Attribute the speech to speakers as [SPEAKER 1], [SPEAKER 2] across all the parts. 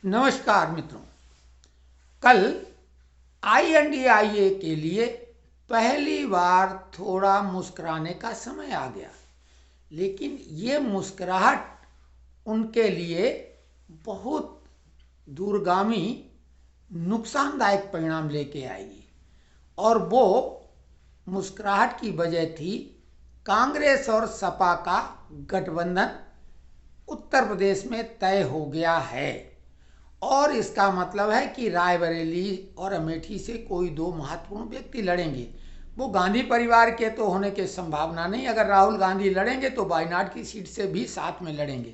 [SPEAKER 1] नमस्कार मित्रों। कल INDIA के लिए पहली बार थोड़ा मुस्कुराने का समय आ गया, लेकिन ये मुस्कुराहट उनके लिए बहुत दूरगामी नुकसानदायक परिणाम लेके आएगी। और वो मुस्कुराहट की वजह थी कांग्रेस और सपा का गठबंधन उत्तर प्रदेश में तय हो गया है। और इसका मतलब है कि रायबरेली और अमेठी से कोई दो महत्वपूर्ण व्यक्ति लड़ेंगे। वो गांधी परिवार के तो होने की संभावना नहीं। अगर राहुल गांधी लड़ेंगे तो वायनाड की सीट से भी साथ में लड़ेंगे।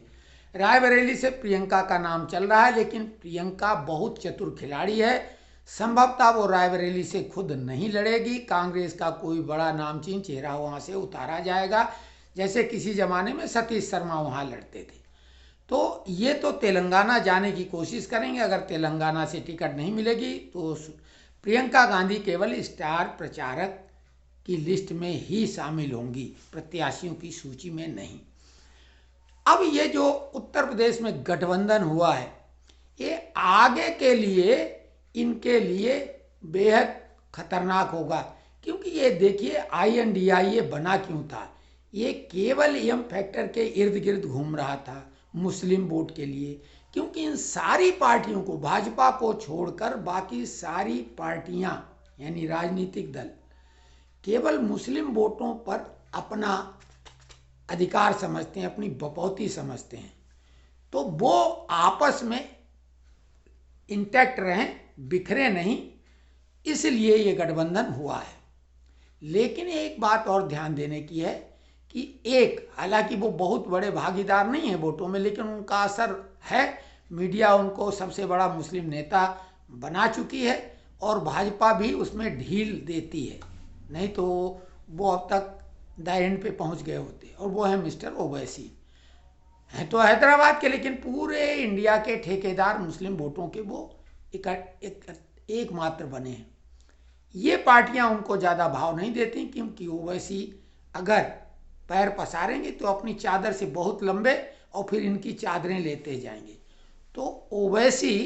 [SPEAKER 1] रायबरेली से प्रियंका का नाम चल रहा है, लेकिन प्रियंका बहुत चतुर खिलाड़ी है। संभवतः वो रायबरेली से खुद नहीं लड़ेगी। कांग्रेस का कोई बड़ा नामचीन चेहरा वहाँ से उतारा जाएगा, जैसे किसी जमाने में सतीश शर्मा वहाँ लड़ते थे। तो ये तो तेलंगाना जाने की कोशिश करेंगे। अगर तेलंगाना से टिकट नहीं मिलेगी तो प्रियंका गांधी केवल स्टार प्रचारक की लिस्ट में ही शामिल होंगी, प्रत्याशियों की सूची में नहीं। अब ये जो उत्तर प्रदेश में गठबंधन हुआ है, ये आगे के लिए इनके लिए बेहद खतरनाक होगा। क्योंकि ये देखिए, INDIA बना क्यों था? ये केवल एम फैक्टर के इर्द गिर्द घूम रहा था, मुस्लिम वोट के लिए। क्योंकि इन सारी पार्टियों को, भाजपा को छोड़कर बाकी सारी पार्टियां यानी राजनीतिक दल केवल मुस्लिम वोटों पर अपना अधिकार समझते हैं, अपनी बपौती समझते हैं। तो वो आपस में इंटैक्ट रहें, बिखरे नहीं, इसलिए ये गठबंधन हुआ है। लेकिन एक बात और ध्यान देने की है कि हालांकि वो बहुत बड़े भागीदार नहीं है वोटों में, लेकिन उनका असर है। मीडिया उनको सबसे बड़ा मुस्लिम नेता बना चुकी है और भाजपा भी उसमें ढील देती है, नहीं तो वो अब तक द एंड पे पहुंच गए होते। और वो है मिस्टर ओवैसी, हैं तो हैदराबाद के, लेकिन पूरे इंडिया के ठेकेदार मुस्लिम वोटों के वो एकमात्र बने हैं। ये पार्टियां उनको ज़्यादा भाव नहीं देती, क्योंकि ओवैसी अगर पैर पसारेंगे तो अपनी चादर से बहुत लंबे, और फिर इनकी चादरें लेते जाएंगे। तो ओवैसी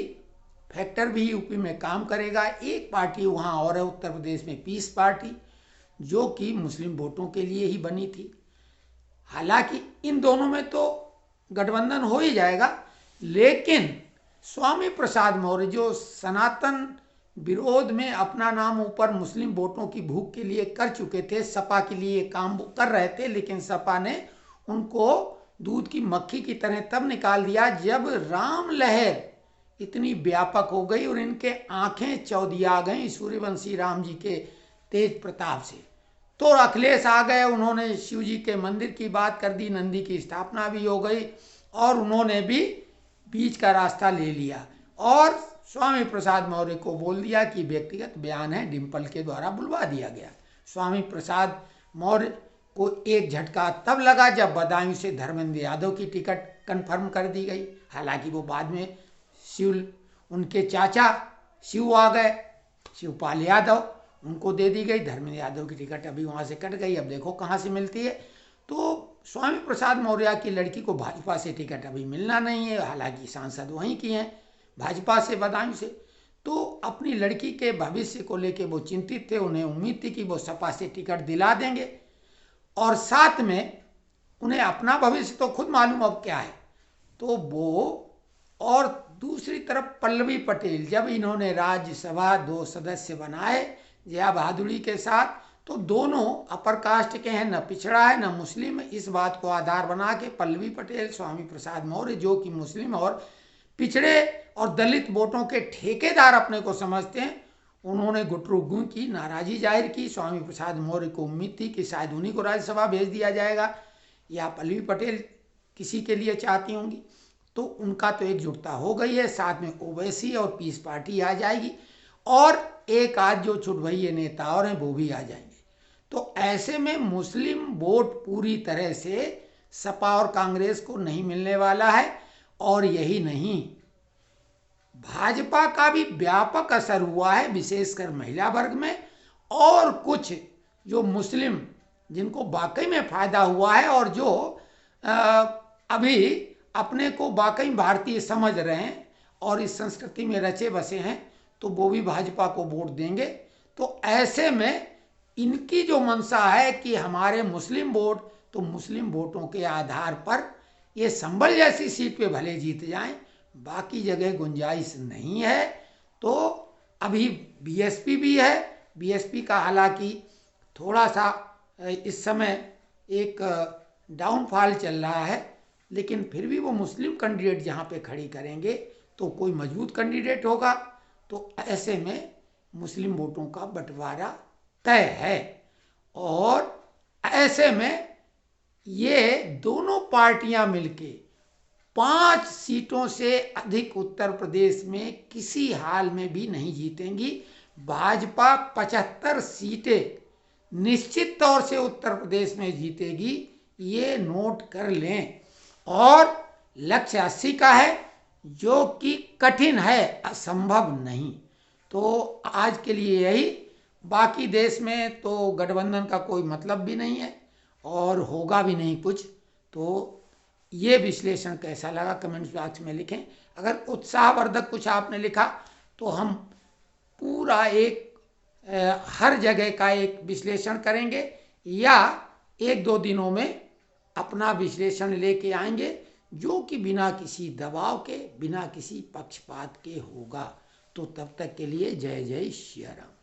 [SPEAKER 1] फैक्टर भी यूपी में काम करेगा। एक पार्टी वहाँ और है उत्तर प्रदेश में, पीस पार्टी, जो कि मुस्लिम वोटों के लिए ही बनी थी। हालांकि इन दोनों में तो गठबंधन हो ही जाएगा, लेकिन स्वामी प्रसाद मौर्य जो सनातन विरोध में अपना नाम ऊपर मुस्लिम वोटों की भूख के लिए कर चुके थे, सपा के लिए काम कर रहे थे, लेकिन सपा ने उनको दूध की मक्खी की तरह तब निकाल दिया जब राम लहर इतनी व्यापक हो गई और इनके आंखें चौधिया गई सूर्यवंशी राम जी के तेज प्रताप से। तो अखिलेश आ गए, उन्होंने शिव जी के मंदिर की बात कर दी, नंदी की स्थापना भी हो गई, और उन्होंने भी बीच का रास्ता ले लिया और स्वामी प्रसाद मौर्य को बोल दिया कि व्यक्तिगत बयान है, डिम्पल के द्वारा बुलवा दिया गया। स्वामी प्रसाद मौर्य को एक झटका तब लगा जब बदायूं से धर्मेंद्र यादव की टिकट कंफर्म कर दी गई। हालांकि वो बाद में उनके चाचा शिव आ गए, शिवपाल यादव, उनको दे दी गई। धर्मेंद्र यादव की टिकट अभी वहाँ से कट गई, अब देखो कहाँ से मिलती है। तो स्वामी प्रसाद मौर्य की लड़की को भाजपा से टिकट अभी मिलना नहीं है, हालांकि सांसद वहीं की हैं, भाजपा से, बदायूं से। तो अपनी लड़की के भविष्य को लेकर वो चिंतित थे। उन्हें उम्मीद थी कि वो सपा से टिकट दिला देंगे, और साथ में उन्हें अपना भविष्य तो खुद मालूम अब क्या है। तो वो, और दूसरी तरफ पल्लवी पटेल, जब इन्होंने राज्यसभा 2 सदस्य बनाए जया बहादुरी के साथ, तो दोनों अपर कास्ट के हैं, न पिछड़ा है न मुस्लिम। इस बात को आधार बना के पल्लवी पटेल, स्वामी प्रसाद मौर्य, जो कि मुस्लिम और पिछड़े और दलित वोटों के ठेकेदार अपने को समझते हैं, उन्होंने गुटरुगू की नाराजगी जाहिर की। स्वामी प्रसाद मौर्य को उम्मीद थी कि शायद उन्हीं को राज्यसभा भेज दिया जाएगा, या पल्लवी पटेल किसी के लिए चाहती होंगी। तो उनका तो एकजुटता हो गई है, साथ में ओवैसी और पीस पार्टी आ जाएगी, और एक आध जो छुटभइये नेता और हैं वो भी आ जाएंगे। तो ऐसे में मुस्लिम वोट पूरी तरह से सपा और कांग्रेस को नहीं मिलने वाला है। और यही नहीं, भाजपा का भी व्यापक असर हुआ है, विशेषकर महिला वर्ग में, और कुछ जो मुस्लिम जिनको वाकई में फायदा हुआ है और जो अभी अपने को वाकई भारतीय समझ रहे हैं और इस संस्कृति में रचे बसे हैं, तो वो भी भाजपा को वोट देंगे। तो ऐसे में इनकी जो मंशा है कि हमारे मुस्लिम वोट, तो मुस्लिम वोटों के आधार पर ये संभल जैसी सीट पे भले जीत जाएं, बाकी जगह गुंजाइश नहीं है। तो अभी बीएसपी भी है, बीएसपी का हालांकि थोड़ा सा इस समय एक डाउनफॉल चल रहा है, लेकिन फिर भी वो मुस्लिम कैंडिडेट जहाँ पे खड़ी करेंगे तो कोई मजबूत कैंडिडेट होगा। तो ऐसे में मुस्लिम वोटों का बंटवारा तय है। और ऐसे में ये दोनों पार्टियां मिलके 5 सीटों से अधिक उत्तर प्रदेश में किसी हाल में भी नहीं जीतेंगी। भाजपा 75 सीटें निश्चित तौर से उत्तर प्रदेश में जीतेगी, ये नोट कर लें। और लक्ष्य 80 का है, जो कि कठिन है, असंभव नहीं। तो आज के लिए यही। बाकी देश में तो गठबंधन का कोई मतलब भी नहीं है और होगा भी नहीं कुछ। तो ये विश्लेषण कैसा लगा कमेंट्स बॉक्स में लिखें। अगर उत्साहवर्धक कुछ आपने लिखा तो हम पूरा एक हर जगह का एक विश्लेषण करेंगे, या 1-2 दिनों में अपना विश्लेषण लेके आएंगे, जो कि बिना किसी दबाव के, बिना किसी पक्षपात के होगा। तो तब तक के लिए जय जय श्री राम।